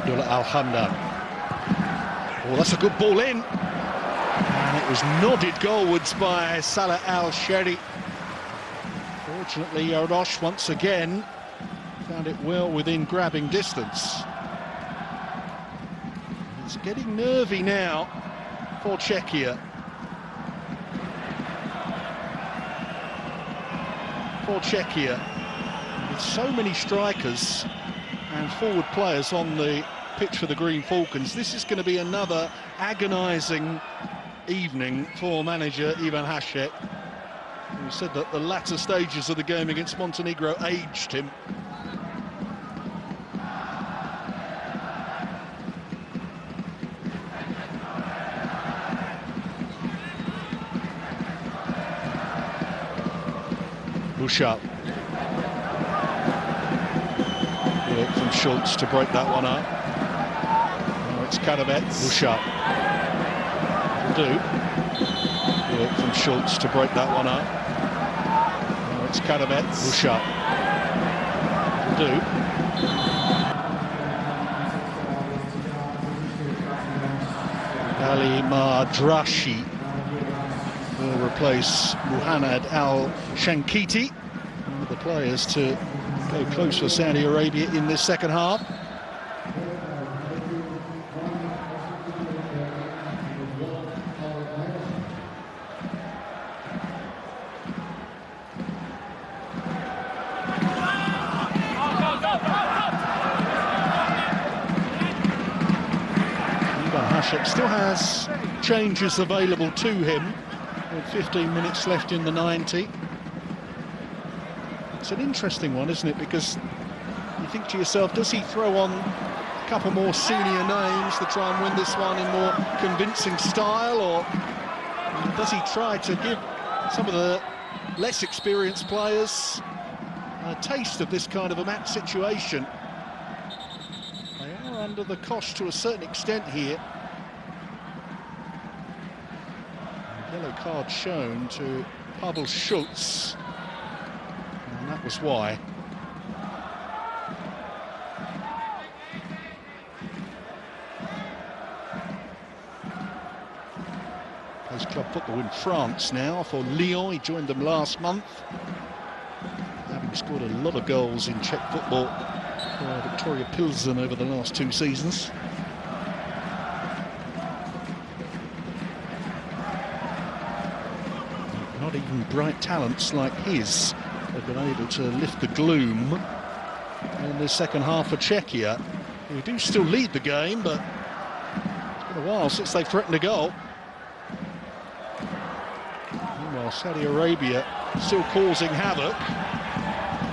Abdullah Al-Hamdan. Oh, that's a good ball in. And it was nodded goalwards by Salah Al-Sheri. Fortunately, Yarosh once again found it well within grabbing distance. It's getting nervy now for Czechia. With so many strikers and forward players on the pitch for the Green Falcons, this is going to be another agonising evening for manager Ivan Hasek, who said that the latter stages of the game against Montenegro aged him. Bushal. Work from Schultz to break that one up. Now it's Kadabet. Bushal. Will do. Work from Schultz to break that one up. Now it's Kadabet. Bushal. Will do. Ali Madrashi will replace Muhannad Al-Shankiti. The players to go close for Saudi Arabia in this second half. Ivan Hasek still has changes available to him with 15 minutes left in the 90. It's an interesting one, isn't it? Because you think to yourself, does he throw on a couple more senior names to try and win this one in more convincing style, or does he try to give some of the less experienced players a taste of this kind of a match situation? They are under the cosh to a certain extent here. Yellow card shown to Pavel Schultz, and that was why. Plays club football in France now for Lyon. He joined them last month, having scored a lot of goals in Czech football for Victoria Pilsen over the last 2 seasons. Not even bright talents like his have been able to lift the gloom in the second half for Czechia, who do still lead the game, but it's been a while since they've threatened a goal. Meanwhile, Saudi Arabia still causing havoc.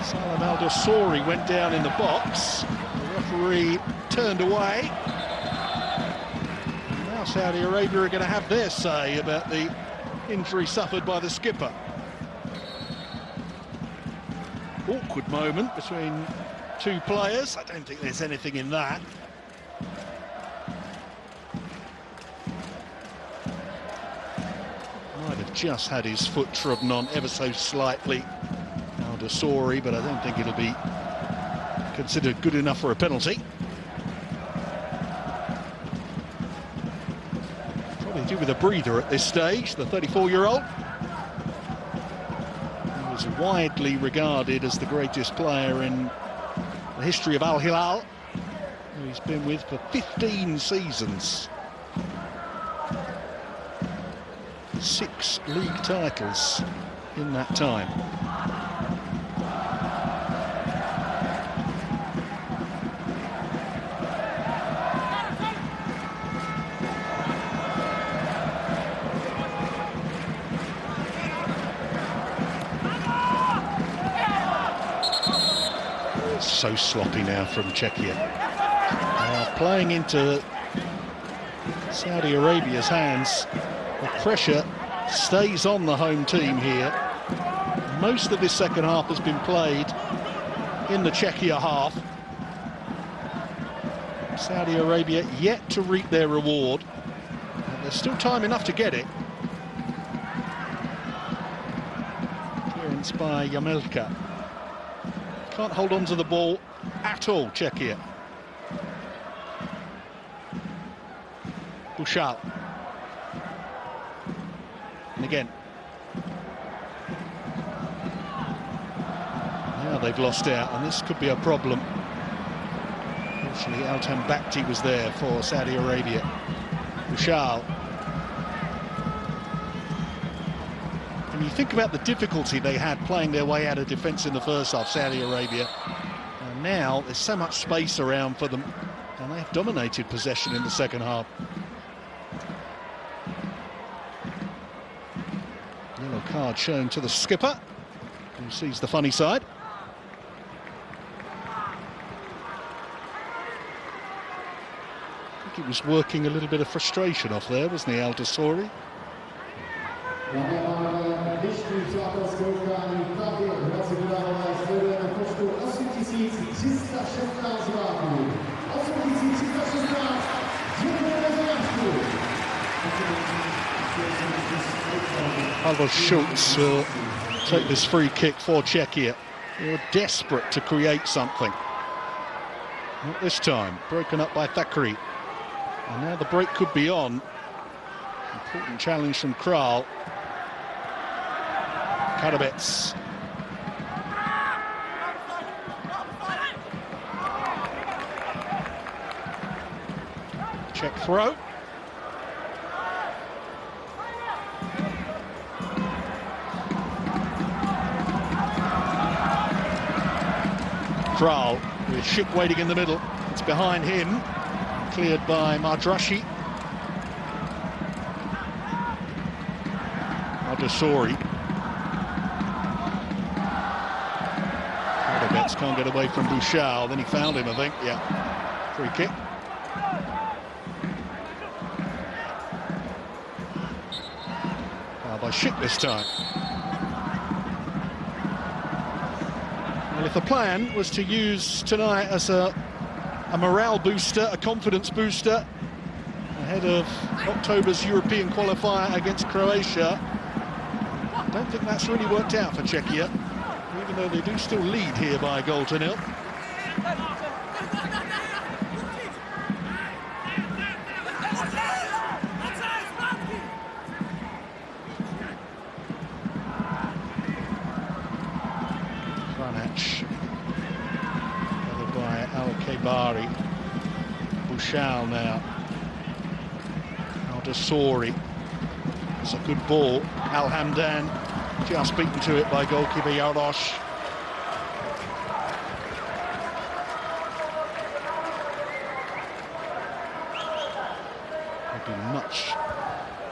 Salam Al-Dosori went down in the box. The referee turned away. And now Saudi Arabia are going to have their say about the injury suffered by the skipper. Awkward moment between 2 players. I don't think there's anything in that. Might have just had his foot trodden on ever so slightly, Al-Dosori, but I don't think it'll be considered good enough for a penalty. Do with a breather at this stage, the 34-year-old. He was widely regarded as the greatest player in the history of Al Hilal, who he's been with for 15 seasons. 6 league titles in that time. So sloppy now from Czechia. Playing into Saudi Arabia's hands. The pressure stays on the home team here. Most of this second half has been played in the Czechia half. Saudi Arabia yet to reap their reward. And there's still time enough to get it. Clearance by Yamelka. Can't hold on to the ball at all, Czechia. Bouchard. And again. Now they've lost out, and this could be a problem. Fortunately, Altan Bakhti was there for Saudi Arabia. Bouchard. And you think about the difficulty they had playing their way out of defence in the first half, Saudi Arabia. And now there's so much space around for them, and they've dominated possession in the second half. Yellow card shown to the skipper, who sees the funny side. I think he was working a little bit of frustration off there, wasn't he, Al Dasori? Pavel Schultz will take this free kick for Czechia. They were desperate to create something. Not this time, broken up by Thackeray. And now the break could be on. Important challenge from Kral. Karabets. Czech throw. Kral with Schick waiting in the middle. It's behind him. Cleared by Mardrashi. Aldasori. Karabets can't get away from Bouchard. Then he found him, I think. Yeah. Free kick. By Schick this time. Well, if the plan was to use tonight as a morale booster, a confidence booster, ahead of October's European qualifier against Croatia, I don't think that's really worked out for Czechia, even though they do still lead here by a goal to nil. Followed by Al-Kebari. Bouchard now. Aldasori. It's a good ball. Al-Hamdan just beaten to it by goalkeeper Yarosh. He'd been much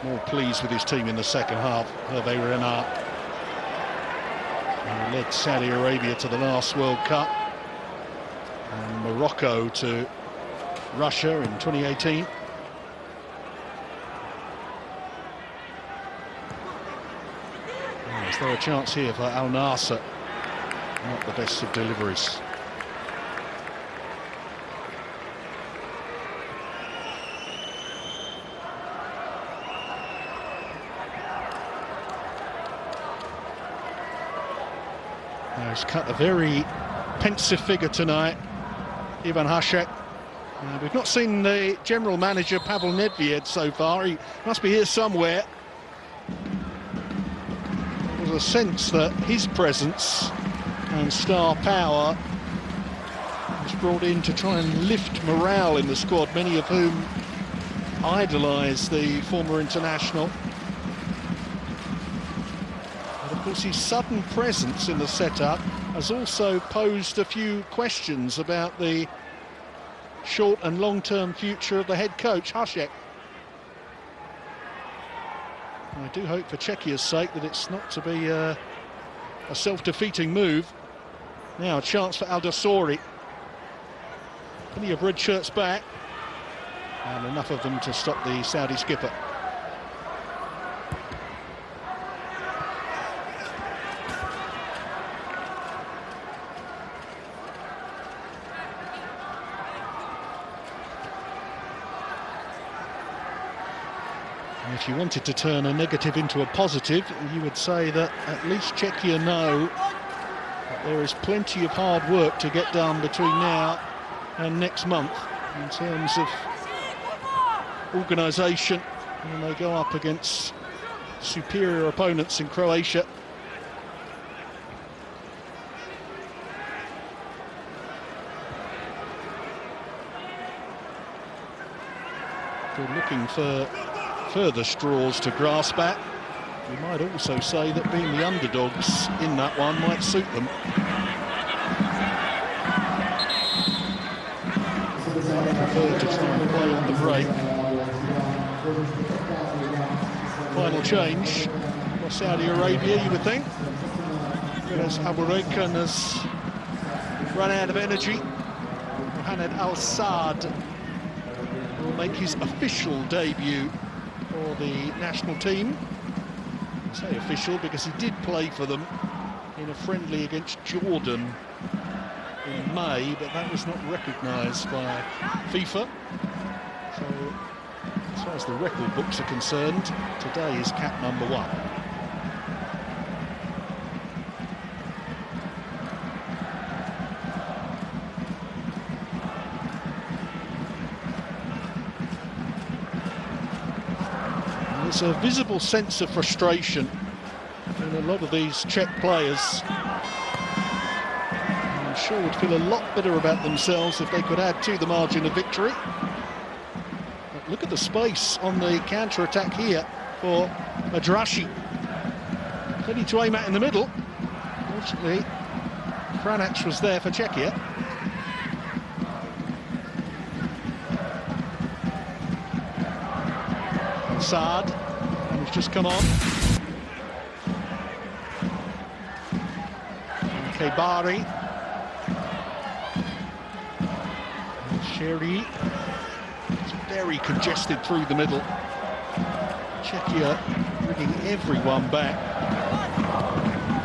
more pleased with his team in the second half. Hervé Renard. He led Saudi Arabia to the last World Cup and Morocco to Russia in 2018. Is there a chance here for Al Nassr? Not the best of deliveries. He's cut a very pensive figure tonight, Ivan Hašek. We've not seen the general manager, Pavel Nedved, so far. He must be here somewhere. There's a sense that his presence and star power was brought in to try and lift morale in the squad, many of whom idolise the former international. Of course, his sudden presence in the setup has also posed a few questions about the short and long-term future of the head coach, Hašek. I do hope for Czechia's sake that it's not to be a self-defeating move. Now a chance for Aldasori. Plenty of red shirts back, and enough of them to stop the Saudi skipper. If you wanted to turn a negative into a positive, you would say that at least Czechia know that there is plenty of hard work to get done between now and next month in terms of organisation when they go up against superior opponents in Croatia. They're looking for further straws to grasp at. You might also say that being the underdogs in that one might suit them. Prefer to try and play on the break. Final change for Saudi Arabia, you would think. Whereas Abu Rekhan has run out of energy. Mohamed Al Saad will make his official debut for the national team. I say official because he did play for them in a friendly against Jordan in May, but that was not recognised by FIFA. So, as far as the record books are concerned, today is cap number 1. There's a visible sense of frustration in a lot of these Czech players. I'm sure would feel a lot better about themselves if they could add to the margin of victory. But look at the space on the counter-attack here for Madrashi. Plenty to aim at in the middle. Fortunately, Kranac was there for Czechia. Saad, who's just come on. Kebari. Sherry. It's very congested through the middle. Czechia bringing everyone back.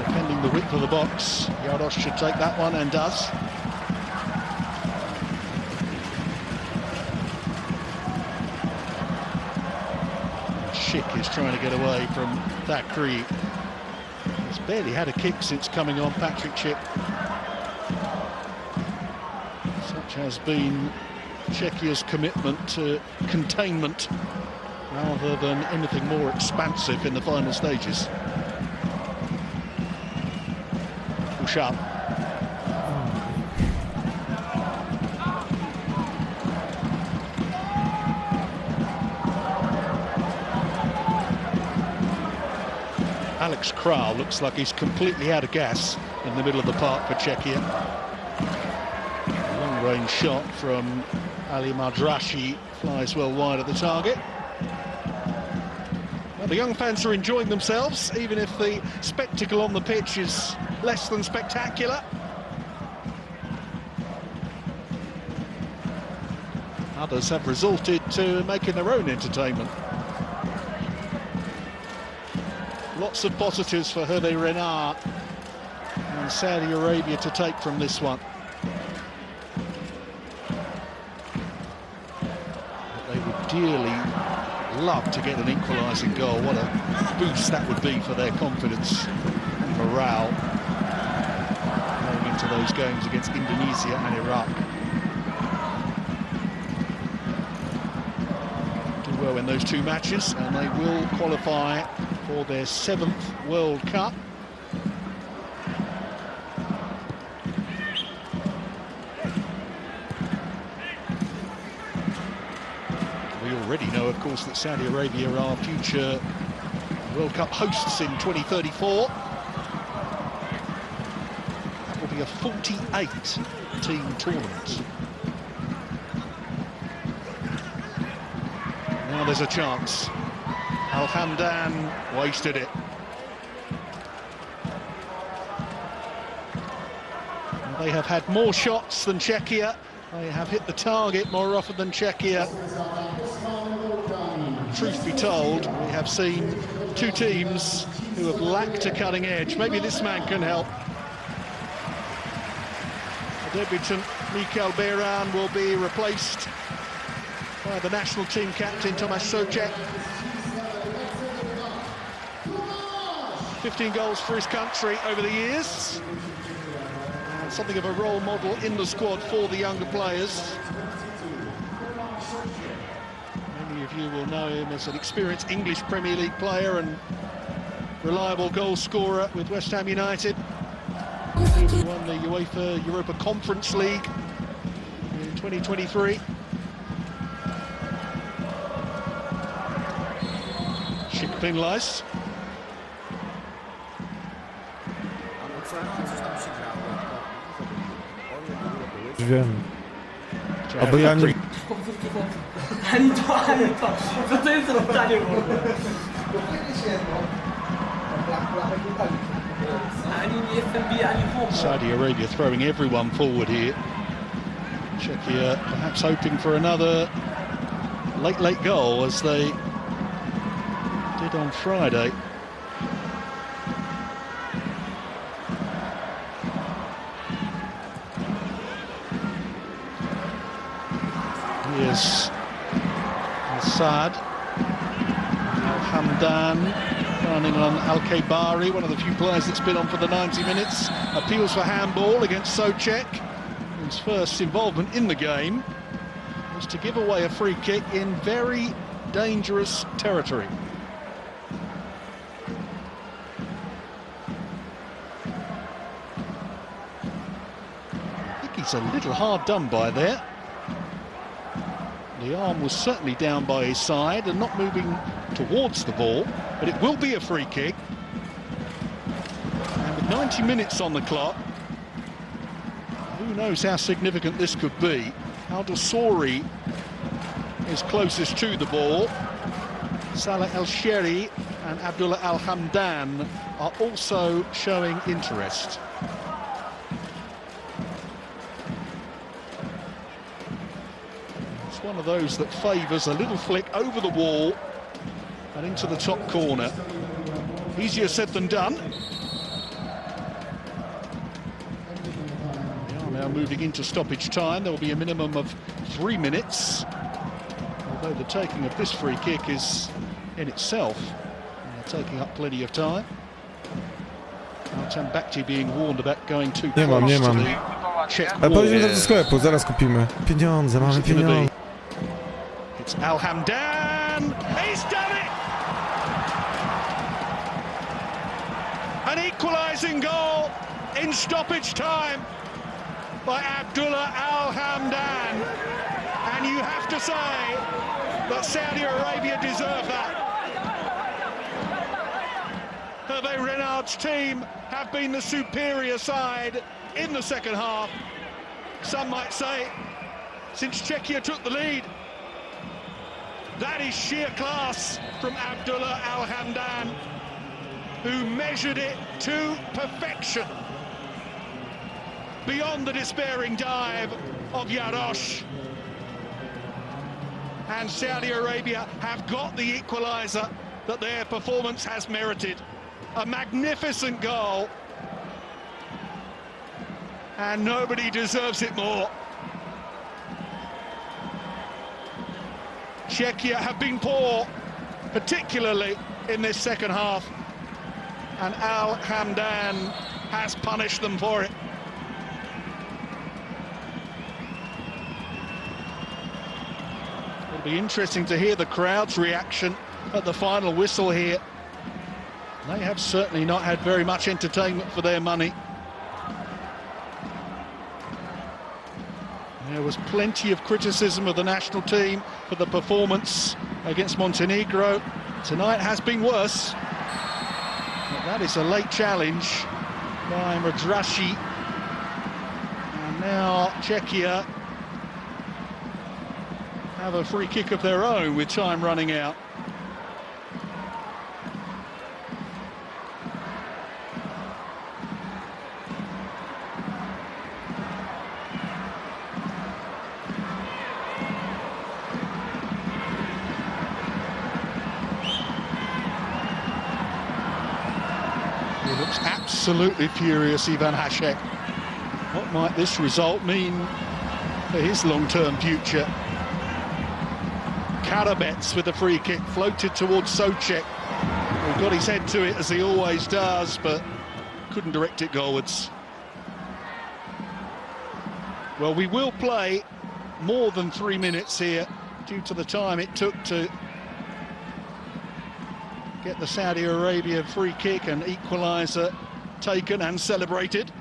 Defending the width of the box. Jarosz should take that one and does. Schick is trying to get away from Thakri. He's barely had a kick since coming on, Patrick Schick. Such has been Czechia's commitment to containment rather than anything more expansive in the final stages. Push up. Alex Kral looks like he's completely out of gas in the middle of the park for Czechia. Long-range shot from Ali Madrashi flies well wide of the target. Well, the young fans are enjoying themselves, even if the spectacle on the pitch is less than spectacular. Others have resorted to making their own entertainment. Lots of positives for Hervé Renard and Saudi Arabia to take from this one. But they would dearly love to get an equalising goal. What a boost that would be for their confidence and morale going into those games against Indonesia and Iraq. Do well in those two matches and they will qualify for their 7th World Cup. We already know, of course, that Saudi Arabia are future World Cup hosts in 2034. That will be a 48-team tournament. Now there's a chance. Al Hamdan wasted it. They have had more shots than Czechia. They have hit the target more often than Czechia. Truth be told, we have seen two teams who have lacked a cutting edge. Maybe this man can help. The debutant Michal Beran will be replaced by the national team captain Tomáš Souček. 15 goals for his country over the years. Something of a role model in the squad for the younger players. Many Many of you will know him as an experienced English Premier League player and reliable goal scorer with West Ham United. He won the UEFA Europa Conference League in 2023. Schick-Pinleis. Wiem. Albo ja nie... Ani to. Co to jest za pytanie w ogóle? Ani nie FNB, ani home. Saudi Arabia throwing everyone forward here. Czechia perhaps hoping for another late goal as they did on Friday. Here's Al-Sad, Al-Hamdan running on Al-Khaibari, one of the few players that's been on for the 90 minutes. Appeals for handball against Souček, whose first involvement in the game was to give away a free kick in very dangerous territory. I think he's a little hard done by there. The arm was certainly down by his side and not moving towards the ball, but it will be a free kick. And with 90 minutes on the clock, who knows how significant this could be. Al-Dosari is closest to the ball. Salah El-Sheri and Abdullah Al-Hamdan are also showing interest. One of those that favours a little flick over the wall and into the top corner. Easier said than done. We are now moving into stoppage time. There will be a minimum of 3 minutes, although the taking of this free kick is in itself taking up plenty of time. Al-Tambakci being warned about going too close to the Czech wall. Ale pojedziemy do sklepu, zaraz kupimy. Pieniądze, mamy pieniądze. It's Al-Hamdan, he's done it! An equalising goal in stoppage time by Abdullah Al-Hamdan. And you have to say that Saudi Arabia deserve that. Hervé Renard's team have been the superior side in the second half. Some might say, since Czechia took the lead. That is sheer class from Abdullah Al-Hamdan, who measured it to perfection beyond the despairing dive of Yarosh. And Saudi Arabia have got the equaliser that their performance has merited. A magnificent goal, and nobody deserves it more. Czechia have been poor, particularly in this second half, and Al-Hamdan has punished them for it. It'll be interesting to hear the crowd's reaction at the final whistle here. They have certainly not had very much entertainment for their money. There was plenty of criticism of the national team for the performance against Montenegro. Tonight has been worse. But that is a late challenge by Madrashi. And now Czechia have a free kick of their own with time running out. He looks absolutely furious, Ivan Hašek. What might this result mean for his long-term future? Karabets with the free kick, floated towards Souček, who got his head to it as he always does, but couldn't direct it goalwards. Well, we will play more than 3 minutes here due to the time it took to get the Saudi Arabia free kick and equaliser taken and celebrated.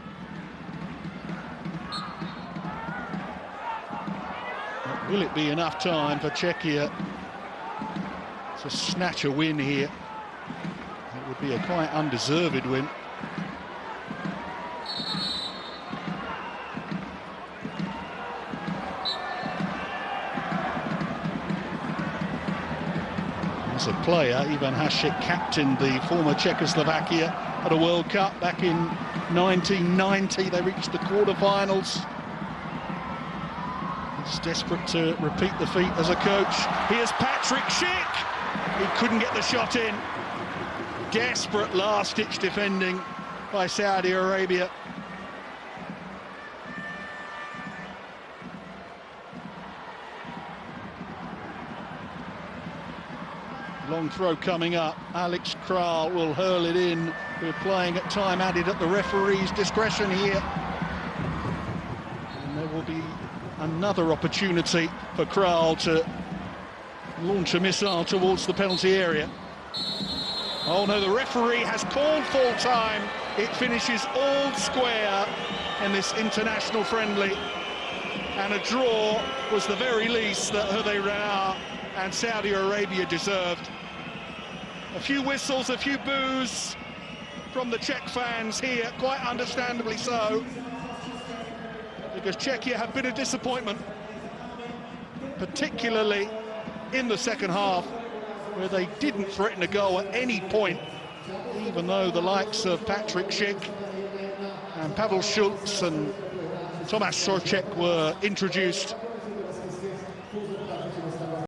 But will it be enough time for Czechia to snatch a win here? It would be a quite undeserved win. As a player, Ivan Hasek captained the former Czechoslovakia at a World Cup back in 1990. They reached the quarter-finals. He's desperate to repeat the feat as a coach. Here's Patrick Schick. He couldn't get the shot in. Desperate last-ditch defending by Saudi Arabia. Long throw coming up. Alex Kral will hurl it in. We're playing at time added at the referee's discretion here. And there will be another opportunity for Kral to launch a missile towards the penalty area. Oh no, the referee has called full time. It finishes all square in this international friendly. And a draw was the very least that Hudayrar and Saudi Arabia deserved. A few whistles, a few boos from the Czech fans here, quite understandably so, because Czechia have been a disappointment, particularly in the second half, where they didn't threaten a goal at any point, even though the likes of Patrick Schick and Pavel Schulz and Tomáš Souček were introduced.